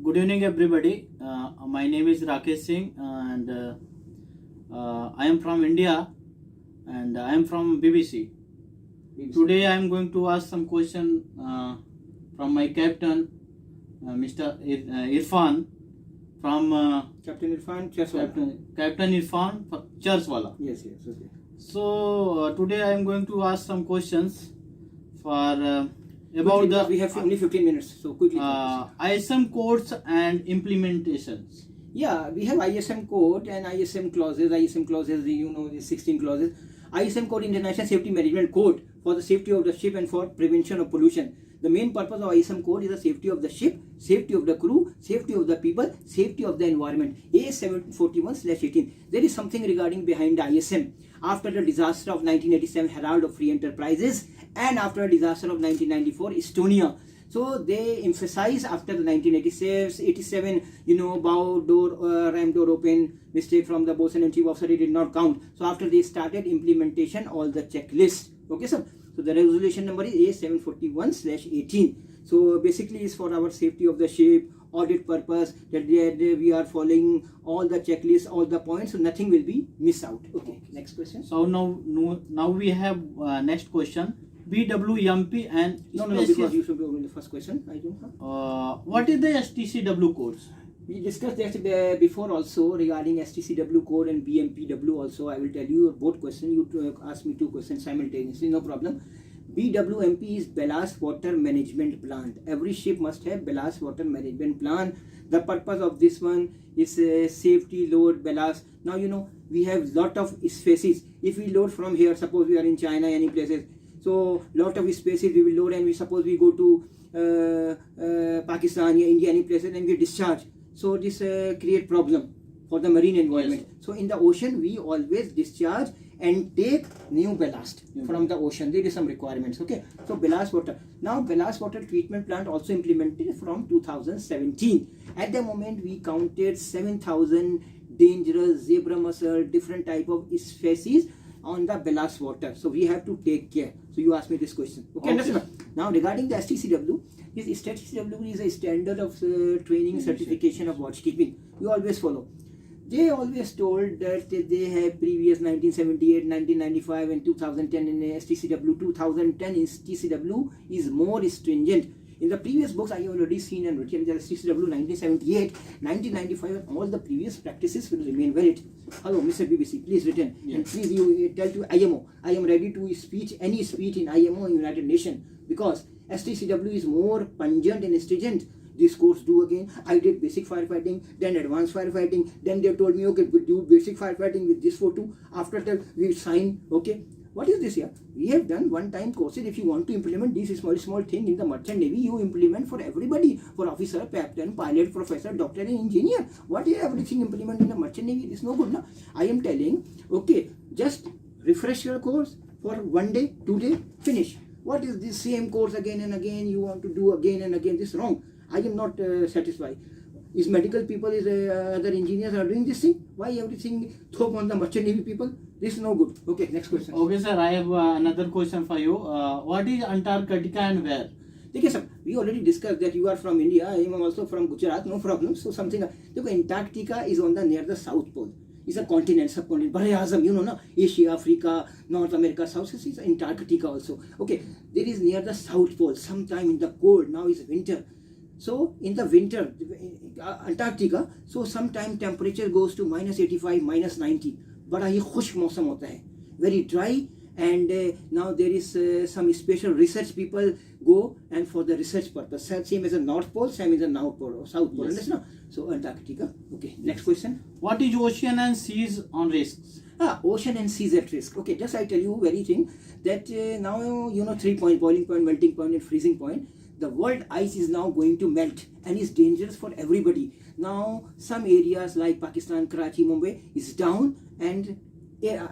Good evening, everybody. My name is Rakesh Singh, and I am from India, and I am from BBC. Today, I am going to ask some question from my captain, Mr. Irfan, from Captain Irfan, Captain Irfan, Charswala. Yes, okay. So today, I am going to ask some questions for about quickly, we have only 15 minutes, so quickly. ISM codes and implementations. Yeah, we have ISM code and ISM clauses. ISM clauses, the 16 clauses. ISM code, International Safety Management Code, for the safety of the ship and for prevention of pollution. The main purpose of ISM code is the safety of the ship, safety of the crew, safety of the people, safety of the environment. A741/18. There is something regarding behind the ISM. After the disaster of 1987 Herald of Free Enterprises and after the disaster of 1994 Estonia. So they emphasize after the 1987, bow door, ram door open, mistake from the bosun and chief officer, it did not count. So after they started implementation, all the checklist. Okay, sir. So the resolution number is A741/18. So basically it's for our safety of the ship, audit purpose, that we are following all the checklists, all the points, so nothing will be missed out. Okay, next question. So now we have next question. BWMP and no, because you should go in the first question. I don't have. What is the STCW codes? We discussed that before also regarding STCW code and BMPW also. I will tell you both questions. You ask me two questions simultaneously, no problem. BWMP is ballast water management plan. Every ship must have ballast water management plan. The purpose of this one is safety, load, ballast. Now we have lot of spaces. If we load from here, suppose we are in China, any places, so lot of spaces we will load, and we suppose we go to Pakistan, India, any places, and we discharge. So this create problem for the marine environment. Yes. So in the ocean, we always discharge and take new ballast from the ocean. There is some requirements. Okay. So ballast water. Now ballast water treatment plant also implemented from 2017. At the moment, we counted 7,000 dangerous zebra mussel, different type of species on the ballast water. So we have to take care. So you asked me this question. Okay, understand? Now regarding the STCW, this STCW is a standard of training certification of watchkeeping. We always follow. They always told that they have previous 1978, 1995 and 2010 in STCW. 2010 in STCW is more stringent. In the previous books, I have already seen and written that STCW 1978, 1995, and all the previous practices will remain valid. Hello, Mr. BBC, please return. Yes. And please you tell to IMO, I am ready to speech any speech in IMO in United Nations, because STCW is more pungent and stringent. This course do again. I did basic firefighting, then advanced firefighting. Then they told me, okay, we do basic firefighting with this photo. After that, we sign. Okay. What is this here? We have done one-time courses. If you want to implement this small thing in the merchant navy, you implement for everybody, for officer, captain, pilot, professor, doctor, and engineer. What is everything implement in the merchant navy? It's no good, no? I am telling, okay, just refresh your course for 1 day, 2 days, finish. What is this same course again and again? You want to do again and again? This is wrong. I am not satisfied. Is medical people, is other engineers are doing this thing? Why everything throw on the merchant navy people? This is no good. Okay, next question. Okay, sir. I have another question for you. What is Antarctica and where? Okay, sir. We already discussed that you are from India. I am also from Gujarat. No problem. So something. Antarctica is on the near the South Pole. It's a continent, subcontinent. Barayazam, na? Asia, Africa, North America, South. It's Antarctica also. Okay, there is near the South Pole. Sometime in the cold. Now is winter. So in the winter, Antarctica, so sometime temperature goes to -85, -90. But ही खुश्क मौसम होता है, very dry, and now there is some special research people go and for the research purpose. Same as the North Pole, same as the South Pole. Yes. Understand? So Antarctica. Okay, next question. What is ocean and seas on risks? Ocean and seas at risk. Okay, just I tell you very thing that now 3 point, boiling point, melting point, and freezing point. The world ice is now going to melt and is dangerous for everybody. Now some areas like Pakistan, Karachi, Mumbai is down, and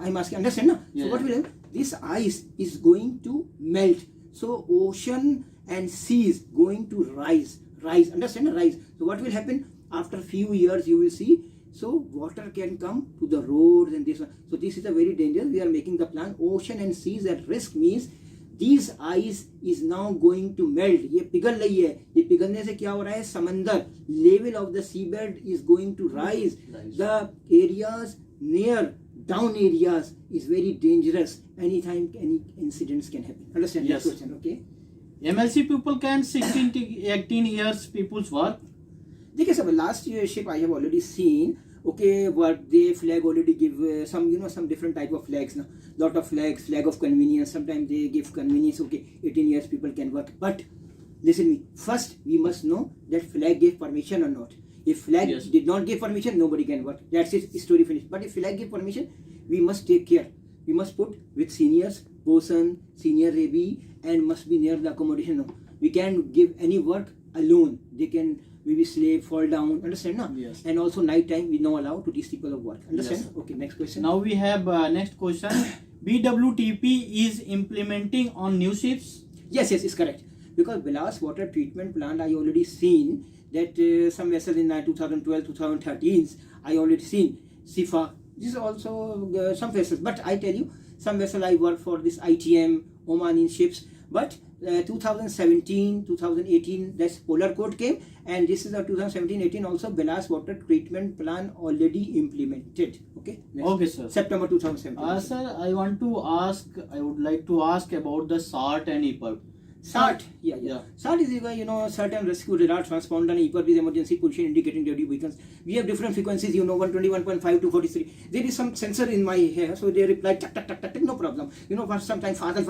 I'm asking, understand? No? Yeah. So what will happen? This ice is going to melt. So ocean and seas going to rise. Understand? Rise. So what will happen? After few years, you will see. So water can come to the roads and this one. So this is a very dangerous. We are making the plan. Ocean and seas at risk means these ice is now going to melt. ये पिघल रही है. ये पिघलने से क्या हो रहा है? समंदर, level of the seabed is going to rise. The areas near down areas is very dangerous. Anytime any incidents can happen. Understand? Yes. Next question. Okay. MLC people can 16 to 18 years people's work. देखिए सब last year ship I have already seen. Okay, what they flag already give some, you know, some different type of flags now. Lot of flags, flag of convenience. Sometimes they give convenience. Okay, 18 years people can work. But listen me. First, we must know that flag gave permission or not. If flag Yes. did not give permission, nobody can work. That's it. Story finished. But if flag gave permission, we must take care. We must put with seniors, bosun, senior Rabi, and must be near the accommodation. No, we can't give any work alone. They can maybe slave, fall down. Understand? No? Yes. And also night time we not allow to teach people of work. Understand? Yes. Okay. Next question. Now we have next question. BWTP is implementing on new ships. Yes, it's correct. Because Bilas water treatment plant, I already seen that some vessels in 2012, 2013, I already seen SIFA. This is also some vessels. But I tell you, some vessel I work for this ITM, Omani ships. But 2017, 2018, that's polar code came, and this is the 2017-18 also Bilas water treatment plan already implemented. Okay. Next. Okay, sir. September 2017. Sir, I would like to ask about the SART and EPIRB. SART, yeah. SART is, you know, certain rescue radar transponder, and EPIRB is emergency position indicating ready beacons. We have different frequencies, you know, 121.5 to 43. There is some sensor in my hair, so they reply, tak, tak, tak, tak, tak, no problem. You know, for some time, father, no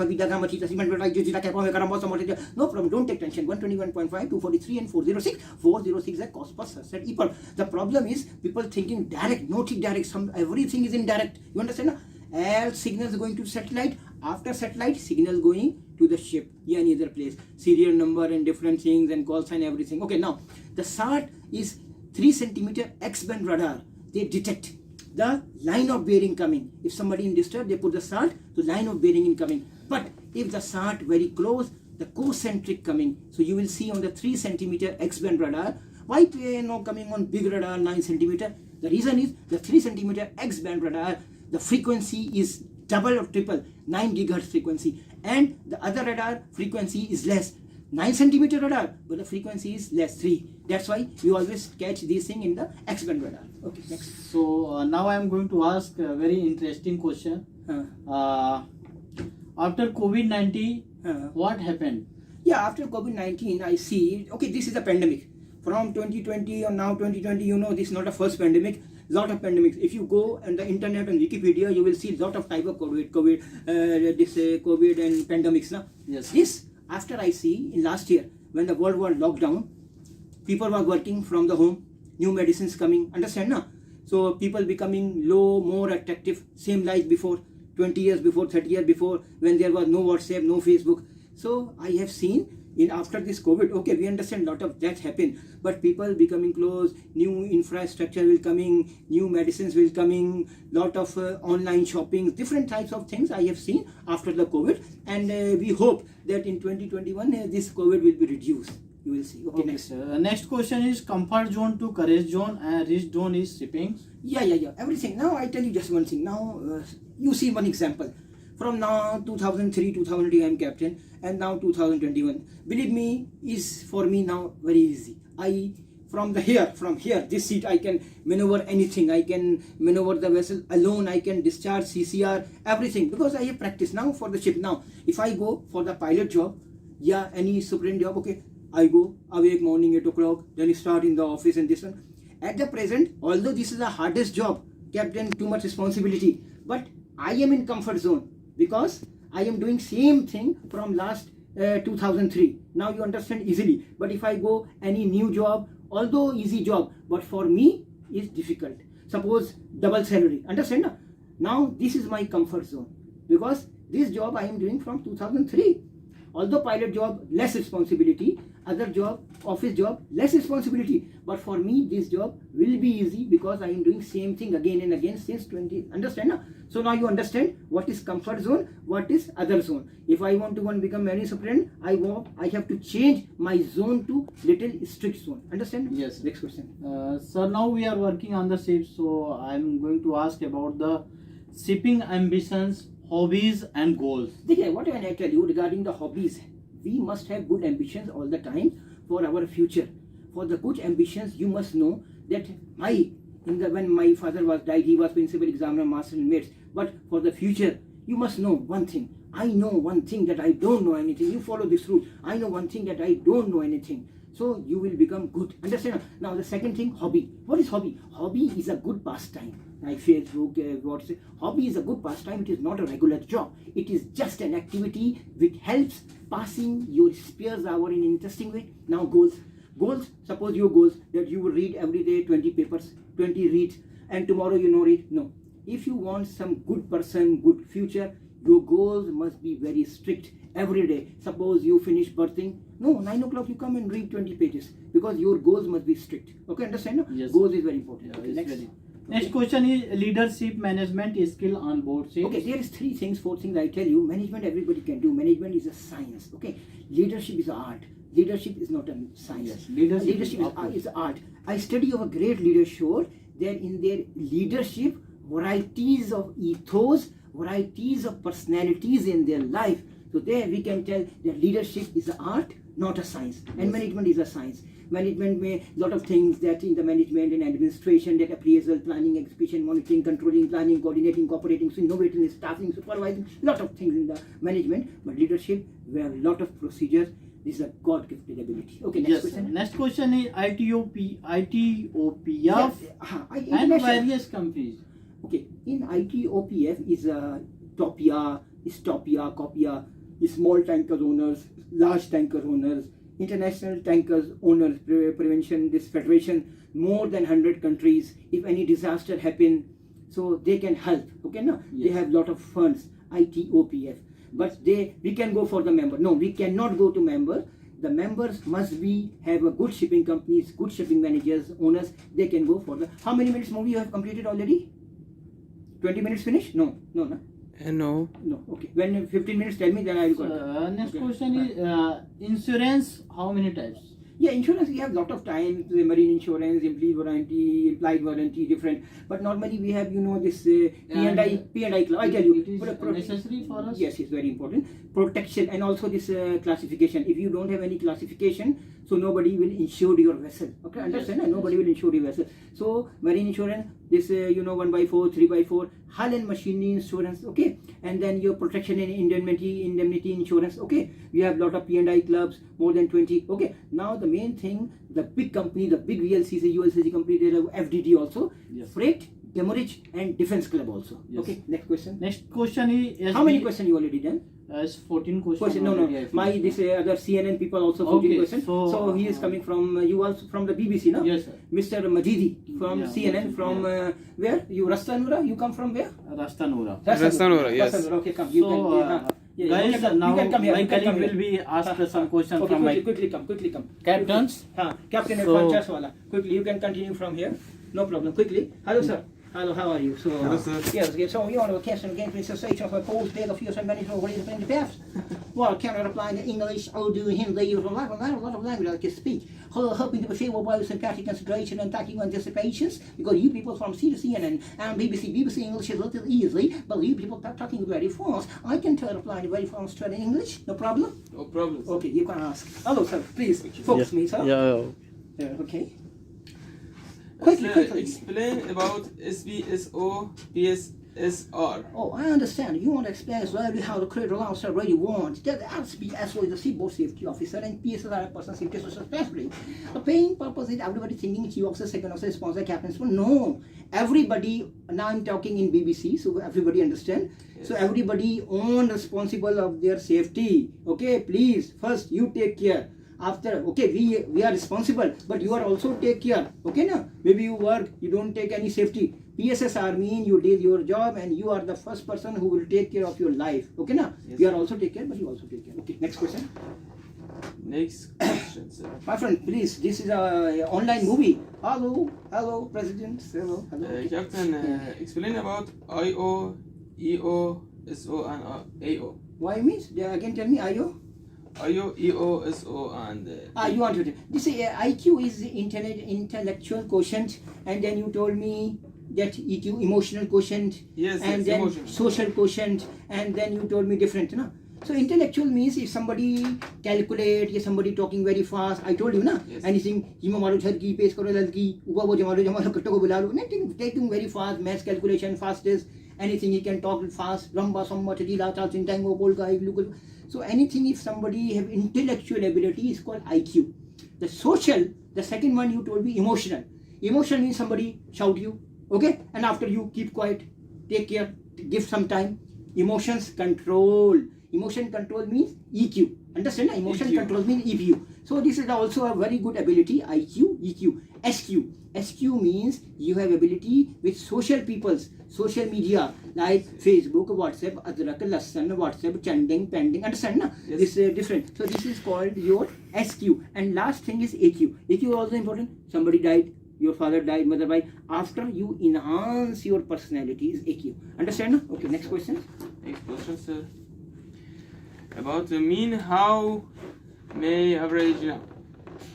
problem, don't take tension. 121.5 to 43 and 406. 406 is cost per set EPIRB. The problem is people thinking direct, no direct, everything is indirect. You understand? All signals going to satellite. After satellite, signal going to the ship, any other place, serial number and different things and call sign, everything. Okay, now the SART is 3 centimeter X-band radar. They detect the line of bearing coming. If somebody in distress, they put the SART, the line of bearing incoming. But if the SART very close, the concentric coming. So you will see on the 3 centimeter X-band radar. Why coming on big radar 9 centimeter? The reason is the 3 centimeter X-band radar, the frequency is double or triple, 9 gigahertz frequency, and the other radar frequency is less, 9 centimeter radar, but the frequency is less, 3. That's why you always catch this thing in the X-band radar. Okay, next. So now I am going to ask a very interesting question. After COVID-19, what happened? Yeah, after COVID-19, I see, okay, this is a pandemic. From 2020 or now 2020, you know, this is not a first pandemic. Lot of pandemics. If you go on the internet and Wikipedia, you will see lot of type of COVID and pandemics. Na? Yes. This, after I see in last year, when the world was locked down, people were working from the home, new medicines coming, understand na? So people becoming low, more attractive, same like before, 20 years before, 30 years before, when there was no WhatsApp, no Facebook. So I have seen in after this COVID, okay, we understand lot of that happen, but people becoming close, new infrastructure will coming, new medicines will coming, lot of online shopping, different types of things I have seen after the COVID, and we hope that in 2021 this COVID will be reduced. You will see. Okay, next. Next question is comfort zone to courage zone and risk zone is shipping. Yeah. Everything. Now I tell you just one thing. Now you see one example. From now 2003, 2003 I am captain, and now 2021. Believe me, is for me now very easy. From here, this seat I can maneuver anything. I can maneuver the vessel alone. I can discharge CCR, everything, because I have practice now for the ship. Now, if I go for the pilot job, any superintendent job, okay, I go awake morning 8 o'clock, then start in the office and this one. At the present, although this is the hardest job, captain, too much responsibility, but I am in comfort zone because I am doing same thing from last 2003. Now you understand easily. But if I go any new job, although easy job, but for me is difficult. Suppose double salary, understand? Na? Now this is my comfort zone because this job I am doing from 2003. Although pilot job, less responsibility, other job, office job, less responsibility. But for me, this job will be easy because I am doing same thing again and again since 20. Understand? Na? So now you understand what is comfort zone, what is other zone. If I want to become marine superintendent, I have to change my zone to little strict zone. Understand? Yes. Next question. Sir, now we are working on the ship, so I am going to ask about the shipping ambitions hobbies and goals. देखिए, what can I tell you regarding the hobbies? We must have good ambitions all the time for our future. For the good ambitions, you must know that when my father was died, he was principal examiner, master in maths. But for the future, you must know one thing. I know one thing that I don't know anything. You follow this route. I know one thing that I don't know anything. So you will become good. Understand? Now the second thing, hobby. What is hobby? Hobby is a good pastime. Like Facebook, WhatsApp. Hobby is a good pastime. It is not a regular job. It is just an activity which helps passing your spare hour in an interesting way. Now goals. Goals, suppose your goals that you will read every day 20 papers, 20 reads, and tomorrow you no read. No. If you want some good person, good future, your goals must be very strict every day. Suppose you finish birthing, no, 9 o'clock you come and read 20 pages because your goals must be strict. Okay, understand? No? Yes. Goals is very important. Yeah, Okay, it's next. very- Next question is leadership management skill on board ships. Okay, there is 3 things, 4 things I tell you. Management everybody can do. Management is a science. Okay, leadership is art. Leadership is not a science. Yes, leadership is art. I study of a great leader show that in their leadership, varieties of ethos, varieties of personalities in their life. So there we can tell that leadership is an art, not a science, and management is a science. Management may lot of things that in the management and administration, that appraisal, planning, execution, monitoring, controlling, planning, coordinating, cooperating, so innovating, staffing, supervising, lot of things in the management. But leadership, we have a lot of procedures. This is a God-gifted ability. Okay, next Yes. question. Next question is ITOPF Yes, and international- various companies. Okay, in ITOPF is Topia, Stopia, Copia, small tankers owners, large tanker owners, international tankers owners, prevention, this federation, more than 100 countries. If any disaster happen, so they can help. Okay, no, they Yes. have lot of funds. ITOPF, but we can go for the member. No, we cannot go to member. The members must be have a good shipping companies, good shipping managers, owners. They can go for the. How many minutes movie you have completed already? 20 minutes finished? No. No. No. Okay. When 15 minutes, tell me, then I will go. Next Okay. question is insurance. How many types? Yeah, insurance, we have lot of time, the marine insurance, implied warranty, different. But normally we have, this P&I club. I tell you. It is but necessary for us. Yes, it's very important. Protection and also this classification. If you don't have any classification, so nobody will insure your vessel. Okay, understand? Yes. Nobody will insure your vessel. So marine insurance, this 1x4, 3x4, hull and machinery insurance. Okay, and then your protection and indemnity insurance. Okay, we have lot of P&I clubs, more than 20. Okay, now the main thing, the big company, the big VLCC, ULCC company, they have FDD also, Yes. freight, demurrage, and defense club also. Yes. Okay, next question. Next question is How many questions you already done? It's 14 questions. No. already I My finished. this other CNN people also 14 Okay, questions. So he is coming from you also from the BBC, no? Yes, sir. Mr. Majidi from Yeah, CNN from where? You Rastanura? You come from where? Rastanura. Rastanura, yes. Rastanura. Okay, come. You So, can. guys, you can now come here. my you can colleague come will here. be asked some questions Okay, from my quickly come. captains. Captain So- Irfan Chaswala. Quickly, you can continue from here. No problem. Quickly. Hello, sir. Hello, how are you? So, Hello, sir. Yes, so you are the captain again for cessation of a post bed of years and many over the playing the paths. Well, can I reply in English, Urdu, Hindi, from a lot of language I can speak. Hoping to be favorable by sympathetic consideration and tactical anticipations, because you people from CNN and BBC English is a little easy, but you people are talking very fast. I can reply very fast to English, no problem? No problem. sir. Okay, you can ask. Hello, sir, please, focus me, sir. Yeah. Okay. Quickly. Explain about SBSO PSSR. Oh, I understand. You want to explain slowly how the creator officer really wants. That SBSO is the seaboard safety officer and PSSR is person safety officer especially. The main purpose is everybody thinking chief officer, second officer, sponsor, captain. So no, everybody. Now I'm talking in BBC, so everybody understand. Yes. So everybody own responsible of their safety. Okay, please. First you take care. After, okay, we are responsible, but you are also take care. Okay, now maybe you work, you don't take any safety. PSSR mean you did your job and you are the first person who will take care of your life. Okay, now Yes. you are also take care, but you also take care. Okay, next question. Next question, sir. My friend, please, this is a online movie. Hello, President. Hello. Captain, explain about IO, EO, SO, and AO. Why means? Again, tell me, IO. IO, EO, SO, and You want to this IQ is intellectual quotient, and then you told me that EQ, emotional quotient, Yes, and yes, then emotional. social quotient, and then you told me different, na? So intellectual means if somebody calculate, या somebody talking very fast, I told you ना, Yes. anything, ये मारो झरकी, पेश करो लड़की, ऊपर वो जमालो कट्टो को बुला लो, anything, taking very fast, math calculation, fastest, anything he can talk fast, ramba, samba, chadila, chalchin, tango, polka, iglu. So anything if somebody have intellectual ability is called IQ. The social, the second one you told me emotional. Emotional means somebody shout you, okay, and after you keep quiet, take care, give some time. Emotions control. Emotion control means EQ. Understand? Emotion EQ. control means EQ. So this is also a very good ability. IQ, EQ, SQ. SQ means you have ability with social peoples, social media like Facebook, WhatsApp, Adrak, Lassan, WhatsApp, chanding, pending. Understand? Na? Yes. This is different. So this is called your SQ. And last thing is AQ. AQ is also important. Somebody died. Your father died, mother died. After you enhance your personality is AQ. Understand? Na? Okay, next question. Next question, sir. About the mean, how may average now?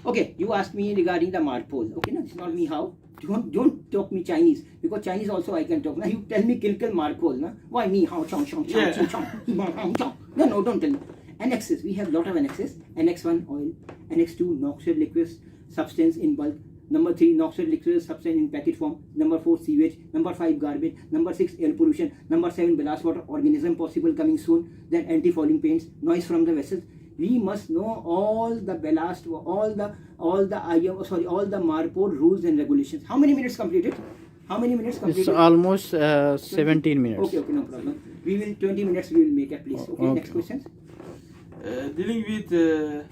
Okay, you asked me regarding the marpole. Okay, no, it's not me how. Don't talk me Chinese because Chinese also I can talk. Now you tell me kill marpole, na? Why me how chong chong chong Yeah. chong chong chong? No, don't tell me. Annexes, we have lot of annexes. Annex 1 oil, Annex 2 noxious liquids, substance in bulk. Number 3 noxious liquids, substance in packet form. Number 4 sewage. Number 5 garbage. Number 6 air pollution. Number 7 ballast water organism possible coming soon. Then anti-fouling paints, noise from the vessels. We must know all the ballast, all the marpole rules and regulations. How many minutes completed? How many minutes completed? It's almost 17 minutes. Okay, no problem. We will 20 minutes. We will make it, please. Okay, Okay. next question. Dealing with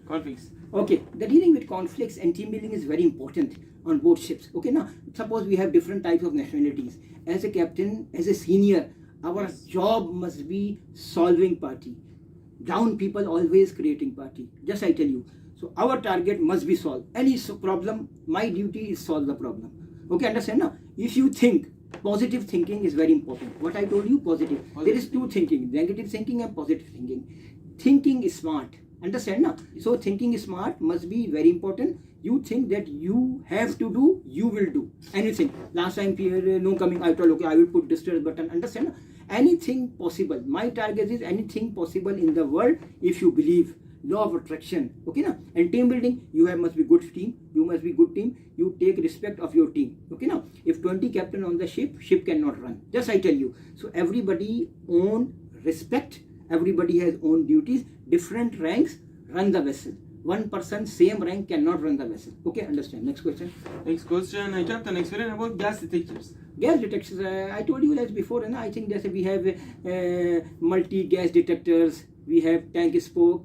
conflicts. Okay, the dealing with conflicts and team building is very important on both ships. Okay, now suppose we have different types of nationalities. As a captain, as a senior, our job must be solving party. Down people always creating party. Just I tell you. So our target must be solved. Any problem, my duty is solve the problem. Okay, understand now? If you think, positive thinking is very important. What I told you, positive. There is two thinking, negative thinking and positive thinking. Thinking is smart. Understand now? So thinking is smart must be very important. You think that you have to do, you will do anything. Last time no coming, I told okay, I will put distress button. Understand now? Anything possible. My target is anything possible in the world if you believe. Law of attraction. Okay now? And team building, you must be good team. You must be good team. You take respect of your team. Okay now? If 20 captain on the ship cannot run. Just I tell you. So everybody own respect. Everybody has own duties. Different ranks run the vessel. One person same rank cannot run the vessel. Okay, understand. Next question. Next question, Captain, explain about gas detectors. Gas detectors. I told you as before, and I think that we have multi gas detectors. We have tank scope,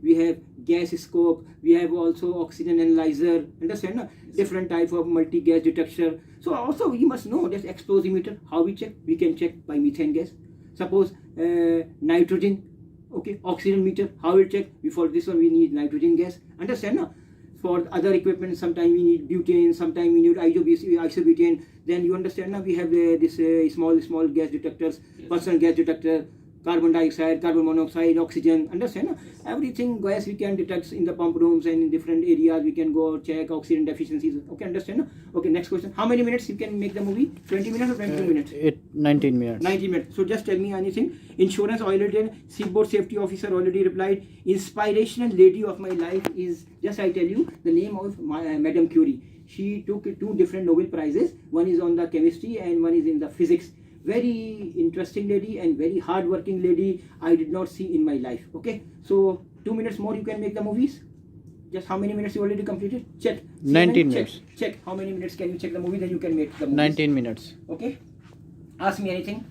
we have gas scope, we have also oxygen analyzer. Understand? No? Different type of multi gas detector. So also we must know that explosimeter. How we check? We can check by methane gas. Suppose nitrogen. Okay, oxygen meter. How we check? Before this one we need nitrogen gas. Understand? No? For other equipment, sometimes we need butane, sometimes we need isobutane. Then you understand now we have this small gas detectors, personal gas detector, carbon dioxide, carbon monoxide, oxygen. Understand? No? Everything gas we can detect in the pump rooms and in different areas. We can go check oxygen deficiencies. Okay, understand? No? Okay, next question. How many minutes you can make the movie? 20 minutes or 22 minutes? 19 minutes. 90 minutes. So just tell me anything. Insurance already, seaboard safety officer already replied. Inspirational lady of my life is, just I tell you, the name of Madame Curie. She took 2 different Nobel Prizes. One is on the chemistry and one is in the physics. Very interesting lady and very hard-working lady I did not see in my life. Okay, so 2 minutes more you can make the movies. Just how many minutes you already completed? Check. 19 minutes. Check. How many minutes can you check the movie? Then you can make the movies. 19 minutes. Okay. Ask me anything.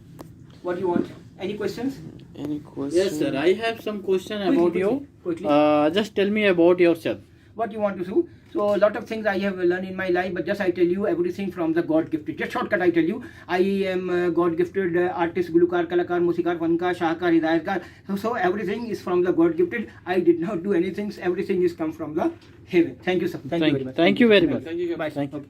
What do you want? Any questions? Any question? Yes, sir. I have some question about you. Quickly. Just tell me about yourself. What you want to do? So a lot of things I have learned in my life, but just I tell you everything from the God gifted. Just shortcut I tell you. I am God gifted artist, gulukar, kalakar, musikar, fankar, shahkar, hidayatkar. So everything is from the God gifted. I did not do anything. Everything is come from the heaven. Thank you, sir. Thank you very much. Thank you very much. Thank you, Captain. Bye. Thank you. Okay.